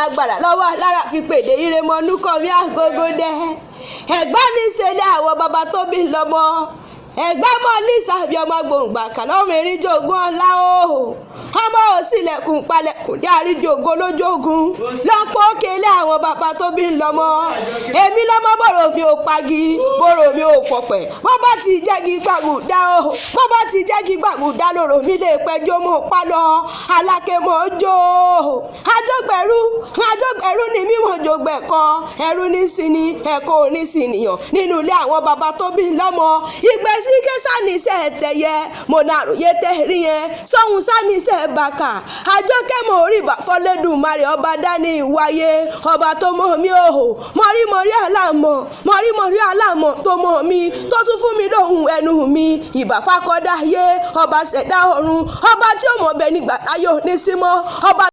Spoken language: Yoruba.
agbára lọ́wọ́ lára fi pèdè ìrèmọ́nú kọ́ mi àgógó dẹ́. Ẹ̀gbá ní ìṣẹ̀lẹ̀ àwọn bàbá tó bí lọ́mọ. Ẹ̀gbá mọ́ lisa bí ọmọ gbòǹgbà kàlọ́mọ eríjogún ọlá o. Ọmọ òsìlẹ̀kùn palẹ̀kùn dé àríjogún lójógún. Lọ́pọ̀ òkèlè àwọn bàbá tó bí lọ́mọ. Èmi lọ́mọ bọ̀rọ̀ mi ò pagi, bọ̀rọ̀ mi ò pọ̀pẹ̀. Bọ́ bá ti jẹ́gi gbàgùdá o. Bọ́ bá ti jẹ́gi gbàgùdá lòrò mi lè pẹ́jọ́ mọ́ pálọ̀. Alákẹ́mọ̀ jó. Àjọgbẹ̀rú ni mímọ̀ jògbẹ̀kọ. Ẹrú ní sinmi, ẹ̀kọ́ ní sinìyàn. Nínú ilé àwọn bàbá tó bí lọ́mọ. Ìgbésí késà ní iṣẹ́ tẹ̀yẹ. Mo nàròyé tẹ̀rí yẹn. Sọ́hun sá ní iṣẹ́ bàkà. Àjọkẹ́ mo rí ìbàfọ́lẹ́dùnmarè ọba dání ìwáyé. Ọba tó mọ̀ mí òhò. Mọ̀rí aláàmọ̀ tó mọ̀ mí. Tó tún fún mi lóhùn ẹnu mi. Ìbàfákọ́dáyé. Ọba ṣẹ̀dá ọ̀run. Ọba tí ó mọ̀ bẹ nígbà táyọ̀ ní símọ́. Ọba